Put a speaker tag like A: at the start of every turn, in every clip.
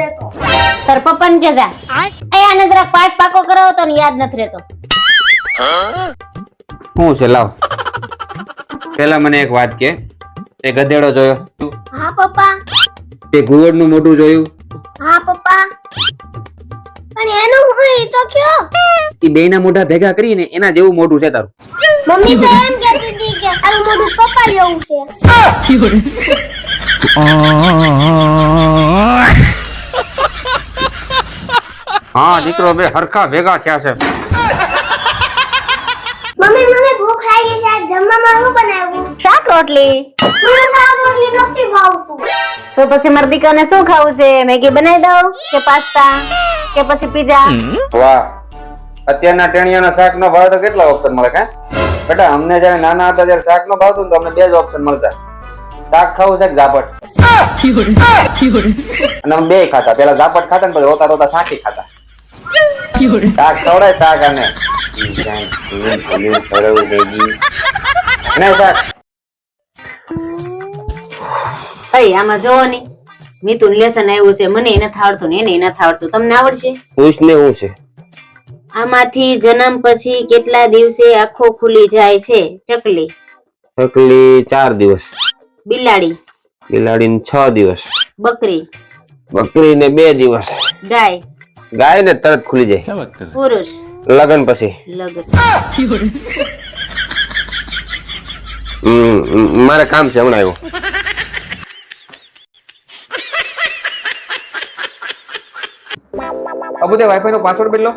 A: રહેતો.
B: તાર પપ્પાને કે જા આને જરાક પાઠ પાકો કરાવો તો ને યાદ નથી રહેતો.
C: શું છે લાવ પેલા મને એક વાત કે તે ગધેડો જોયો?
A: હા પપ્પા.
C: તે ઘુવડનું મોઢું જોયું?
A: હા પપ્પા. અને એનું હું ઈ તો કયો?
C: ઈ બેયના મોઢા ભેગા કરીને એના જેવું મોઢું છે તારું.
A: મમ્મી તો એમ કહેતી હતી કે તારું મોઢું પપ્પા જેવું છે.
C: હા દીકરો બે હરખા ભેગા થયા છે.
A: મમ્મી મને ભૂખ લાગી છે. આજ જમવામાં શું બનાવ્યું?
B: શાક રોટલી.
A: મને શાક રોટલી નથી ભાવતું.
B: તો પછી મારા દીકરાને શું ખાવું છે? મેગી બનાવી દઉં કે પાસ્તા કે પછી પીઝા?
C: વાહ અત્યારના ટેણિયાના શાક નો ભાવ તો કેટલા ઓપ્શન મળે કા બેટા? અમને જયારે નાના હતા ત્યારે શાક નો ભાવતું ને તો અમને બે જ ઓપ્શન મળતા, શાક ખાવું છે કે ઝાપટ. અને અમે બે ખાતા, પેલા ઝાપટ ખાતા ને પછી રોતા રોતા શાકી ખાતા. શાક ખવડાય શાક અને શાક.
B: અય આમાં જોવો ની મિતુન લેસન આવ્યું છે, મને નથી આવડતું ને એને નથી આવડતું. તમને આવડશે?
C: પૂછને હું છે
B: આમાંથી જન્મ પછી કેટલા દિવસે આંખો ખુલી જાય છે? ચકલી.
C: ચકલી 4 દિવસ,
B: બિલાડી.
C: બિલાડીને 6 દિવસ,
B: બકરી.
C: બકરીને 2 દિવસ,
B: ગાય.
C: ગાય ને તરત ખુલી જાય.
B: પુરુષ.
C: લગન પછી.
B: લગન.
C: મારે કામ છે હમણાં આવ્યો. અબુ તે વાઈફાઈ નો પાસવર્ડ બદલો.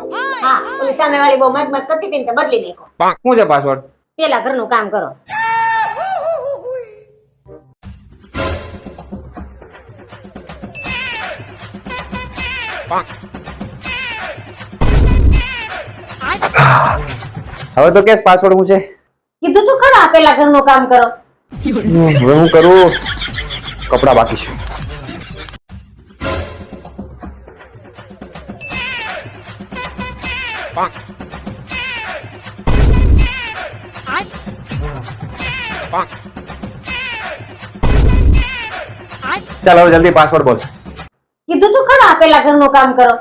B: હા, ઓલી સામે વાળી બહુ મગ કરતી હતી ને તો બદલી નાખો.
C: શું છે પાસવર્ડ?
B: પેલા ઘરનું કામ કરો.
C: હવે તો કેસ પાસવર્ડ હું છે?
B: કીધું તું ખરા પેલા ઘરનું કામ કરો.
C: હવે હું કરું? કપડા બાકી છે. ચાલ હવે જલ્દી પાસવર્ડ બોલ.
B: કીધું તું ખરા પેલા ઘરનું કામ કરો.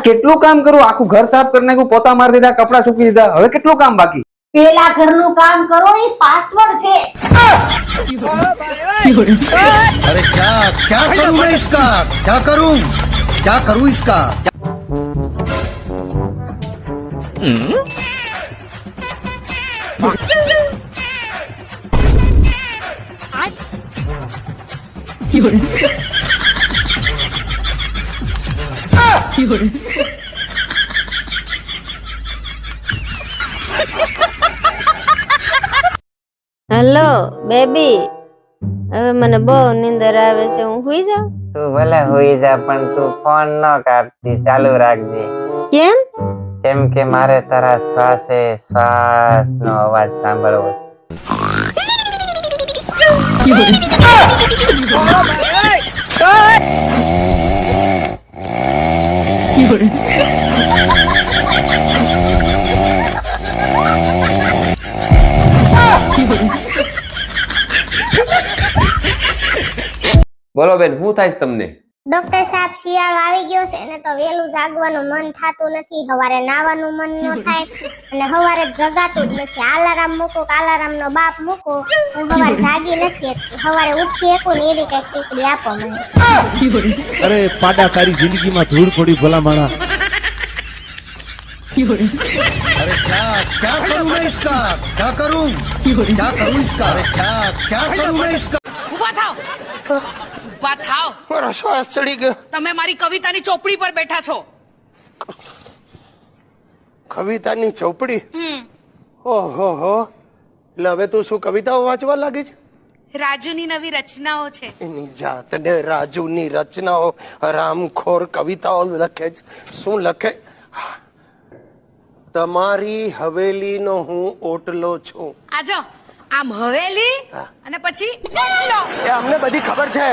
C: કેટલું કામ કરું? આખું ઘર સાફ કરી નાખ્યું, પોતા મારી દીધા, કપડા સૂકી દીધા, હવે કેટલું કામ બાકી?
B: પેલા ઘરનું કામ કરો એ પાસવર્ડ છે.
D: अरे क्या करूं मैं इसका? क्या करूं इसका?
B: હેલો બેબી, હવે મને બહુ નીંદર આવે છે, હું સુઈ જાઉં?
E: તું ભલે હોઈ જા પણ તું ફોન ન કાપતી, ચાલુ રાખજે.
B: કેમ?
E: કેમ કે મારે તારા શ્વાસે શ્વાસ નો અવાજ સાંભળવો છે.
C: બોલો બેન, શું થાય છે તમને?
A: ડોક્ટર સાહેબ શિયાળો આવી ગયો છે ને તો વેલું જાગવાનું મન થાતું નથી, સવારે નાવાનું મન ન થાય અને સવારે જગાતું જ નથી. અલાર્મ મૂકો કે અલાર્મ નો બાપ મૂકો, હું સવારે જાગી નથી શકતી. સવારે ઉઠી શકું ને એવી કઈક ટીકડી આપો મને.
D: अरे पाडा तारी जिंदगी में धूल पड़ी भला माना. अरे क्या करूं मैं इसका? क्या करूं इसका? अरे क्या करूं मैं इसका?
F: ઉભા થાવ.
D: મારો શ્વાસ ચડી ગયો.
F: તમે મારી કવિતાની ચોપડી પર બેઠા છો.
D: કવિતાની ચોપડી? ઓહો હો. એટલે હવે તું શું કવિતાઓ વાંચવા લાગી છે?
F: રાજુની નવી રચનાઓ છે.
D: એની જાતને રાજુની રચનાઓ, રામખોર કવિતાઓ લખે છે. શું લખે? તમારી હવેલીનો હું ઓટલો છું.
F: આજો આમ હવેલી અને પછી ઓટલો.
D: એ અમને બધી ખબર છે,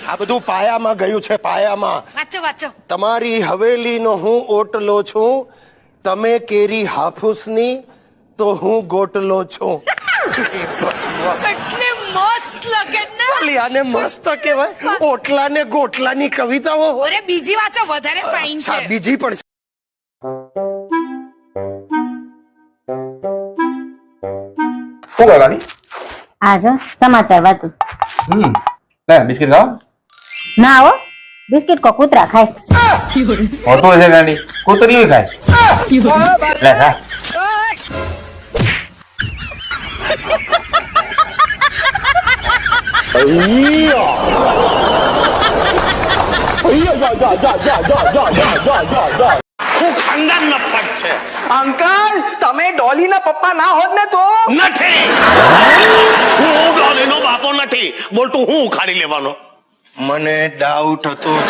D: આ બધું પાયામાં ગયું છે, પાયામાં.
F: વાંચો વાંચો.
D: તમારી હવેલીનો હું ઓટલો છું, તમે કેરી હાફૂસની તો હું ગોટલો છું.
F: કેટલી મસ્ત લગે ને.
D: અલી આને મસ્ત કહેવાય, ઓટલા ને ગોટલાની કવિતાઓ હોય.
F: અરે બીજી વાંચો વધારે ફાઇન
D: હા,
F: છે.
D: બીજી પણ છે.
C: શું કરવાની?
B: આ જો સમાચાર વાંચું.
C: લે બિસ્કિટ ખાઓ.
B: ના હો, બિસ્કિટ કો કૂતરા ખાય.
C: હોતો છે ગાંડી, કૂતરીઓ ખાય. લે ખા.
D: ખૂબ ખાનદાન નફટ છે. અંકલ તમે ડોલીના પપ્પા ના હોત ને તો
G: નથી હું ડોલીનો બાપો નથી. બોલ તું હું ઉખાડી લેવાનો?
D: મને ડાઉટ હતો જ.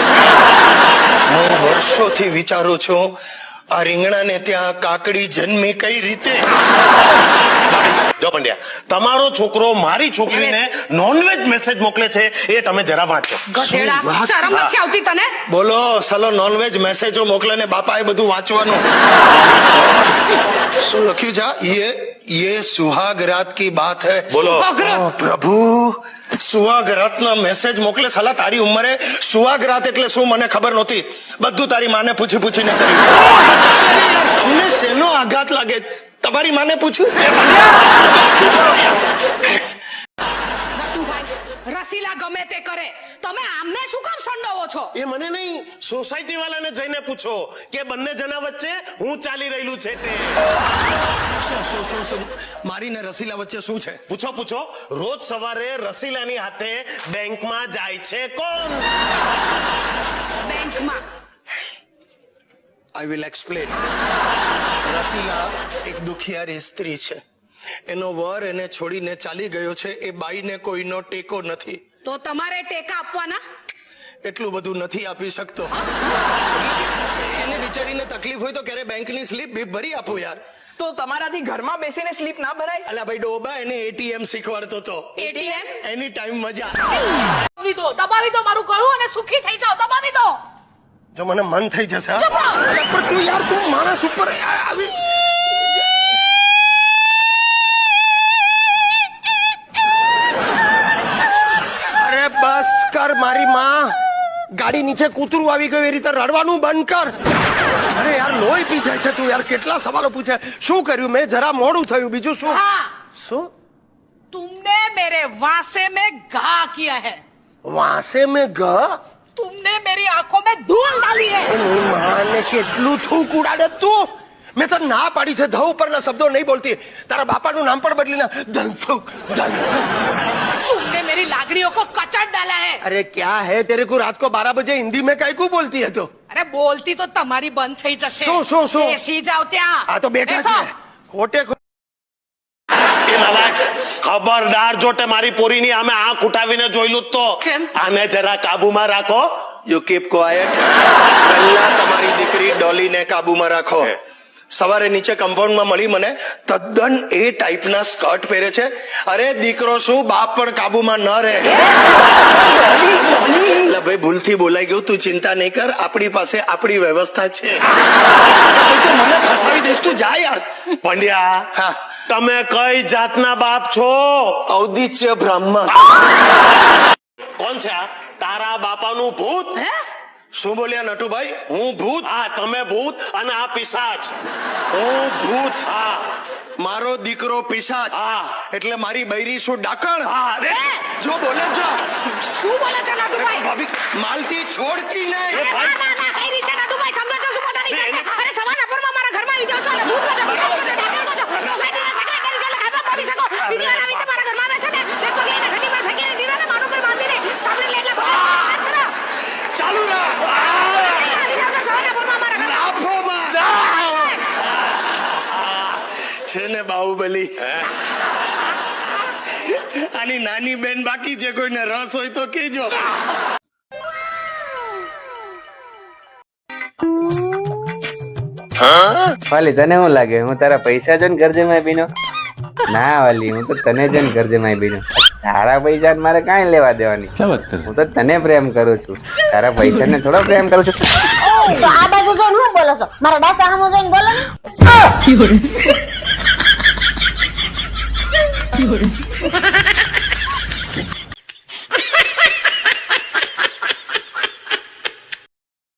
D: હું વર્ષોથી વિચારું છું આ રીંગણાને ત્યાં કાકડી જન્મી કઈ રીતે.
G: જો પંડ્યા, તમારો છોકરો મારી છોકરીને નોનવેજ મેસેજ મોકલે છે એ તમે જરા વાંચો.
F: ગધેડા, શરમ નથી આવતી તને?
D: બોલો સલો નોનવેજ મેસેજો મોકલે ને બાપા એ બધું વાંચવાનું. શું લખ્યું છે? ये सुहाग रात की बात है.
G: બોલો.
D: ઓ પ્રભુ, સુહાગ રાતના મેસેજ મોકલે. સાલા તારી ઉંમરે સુહાગ રાત એટલે શું મને ખબર નહોતી. બધું તારી માને પૂછી પૂછીને કર્યું. તમને શેનો આઘાત લાગે? તમારી માને પૂછ્યું?
F: નટુભાઈ, રસીલા ગમે તે કરે, તમે આમને શું કામ સંડોવો છો?
G: એ મને નહીં, સોસાયટી વાળાને જઈને પૂછો કે બંને જણા વચ્ચે હું ચાલી રહેલું છે તે.
D: શું મારી ને રસીલા વચ્ચે શું છે?
G: પૂછો. રોજ સવારે રસીલાની હાથે બેંકમાં જાય છે કોણ?
F: બેંકમાં
D: આઈ વિલ એક્સપ્લેન. રસીલા એક દુખિયારી સ્ત્રી છે. એનો વર એને છોડીને ચાલી ગયો છે. એ બાઈને કોઈનો ટેકો નથી.
F: તો તમારે ટેકા આપવાના.
D: એટલું બધું નથી આપી શકતો. એને બિચારીને તકલીફ હોય તો ક્યારે બેંકની સ્લીપ બી ભરી આપું યાર.
H: તો તમારાથી ઘરમાં બેસીને સ્લીપ ના ભરાય?
D: અલા ભાઈ ડોબા એને એટીએમ શીખવાડતો તો.
F: એટીએમ
D: એની ટાઈમ મજા.
F: દબાવી દો મારું ગળું અને સુખી થઈ જાઓ. દબાવી દો.
D: જો મને મન થઈ જશે હા? અલા, પણ તું યાર તું માણસ ઉપર આવી. અરે બસ કર મારી માં. ગાડી નીચે કૂતરું આવી ગયું એ રીતે રડવાનું બંધ કર. અરે યાર લોહી પી જાય છે તું યાર. કેટલા સવાલો પૂછે. શું કર્યું મેં? જરા મોડું થયું. બીજું શું?
F: हाँ,
D: શું?
F: तुमने मेरे वासे में घा किया है.
D: વાસે મેં ગ.
F: तुमने मेरी आंखों में धूल डाली है.
D: એની માને કેટલું થૂક ઉડાડે તું. મેં તો ના પાડી છે ધ ઉપરના શબ્દો નહીં બોલતી. તારા બાપાનું નામ પણ બદલી ના. ધનસુખ.
F: तुमने मेरी लागड़ियों को कचड़ डाला है.
D: अरे क्या है तेरे को रात को 12 बजे हिंदी में काय को बोलती है तो?
F: अरे बोलती तो તમારી બંધ થઈ જશે.
D: શું?
F: બેસી જાઓ ત્યાં.
D: આ તો બેઠા
F: બેસો.
D: છે ખોટે
G: એ નાલાયક, ખબરદાર જો તે મારી પોરીની આમે આંખ ઉઠાવીને જોયેલું તો
F: કેમ?
G: આને જરા કાબુમાં રાખો.
D: You keep quiet. પહેલા તમારી દીકરી ડોલીને કાબુમાં રાખો. સવારે નીચે કમ્પાઉન્ડમાં મળી મને. તદ્દન એ ટાઈપના સ્કર્ટ પહેરે છે. અરે દીકરો શું બાપ પણ કાબુમાં ન રહે. એટલે ભાઈ ભૂલથી બોલાઈ ગયું. તું ચિંતા નહીં કર. આપણી પાસે આપણી વ્યવસ્થા છે. તો મને ફસાવી દઈશ. તું જા યાર.
G: પંડ્યા,
D: હા.
G: તમે કઈ જાતના બાપ છો?
D: ઔદિત્ય બ્રાહ્મણ.
G: કોણ છે આ? તારા બાપાનું ભૂત?
D: શું બોલ્યા નટુભાઈ? હું ભૂત?
G: હા, તમે ભૂત અને આ પિશાચ.
D: હું ભૂત?
G: હા
D: મારો દીકરો પિશાચ?
G: હા.
D: એટલે મારી બૈરી શું ડાકણ?
G: હા રે.
D: જો બોલે જો.
F: શું બોલે છે નટુભાઈ?
D: ભાભી માલતી છોડતી નહીં.
F: ના, કઈ રીતે નટુભાઈ સમજો છો? શું પોતાની જાતને? અરે સવારના પોરમાં મારા ઘરમાં આવી જાઓ છો અને ભૂત બનો, ભૂત બનો, ડાકણ બનો. સોસાયટીના સેક્રેટરી છો એટલે ઘરમાં બોલી શકો. બીજી વાર આવી રીતે મારા ઘરમાં આવે છે ને બે પગે એને ઘટી પર ફેંકીને દીધા ને માનું પર બાંધીને સાંભળી લે એટલે ભગવાન
D: ચાલુ રાખ.
F: આવી જાઓ છો સવારના પોરમાં મારા ઘરમાં.
D: લાફોમાં. છે ને બાહુબલી. આની નાની બેન બાકી છે. કોઈને રસ હોય તો કહેજો.
E: વાલી તને શું લાગે હું તારા પૈસા જોઈને કરજેમાં બીનો? ના વાલી, હું તો તને જોઈને કરજેમાં બીનો. તારા પૈસા મારે કાંઈ લેવા દેવાની. હું તો તને પ્રેમ કરું છું, તારા પૈસા ને થોડો પ્રેમ કરું છું.
B: તો આ બાજુ જોઈને શું બોલો છો? મારા ડાસા સામું જોઈને બોલો ને.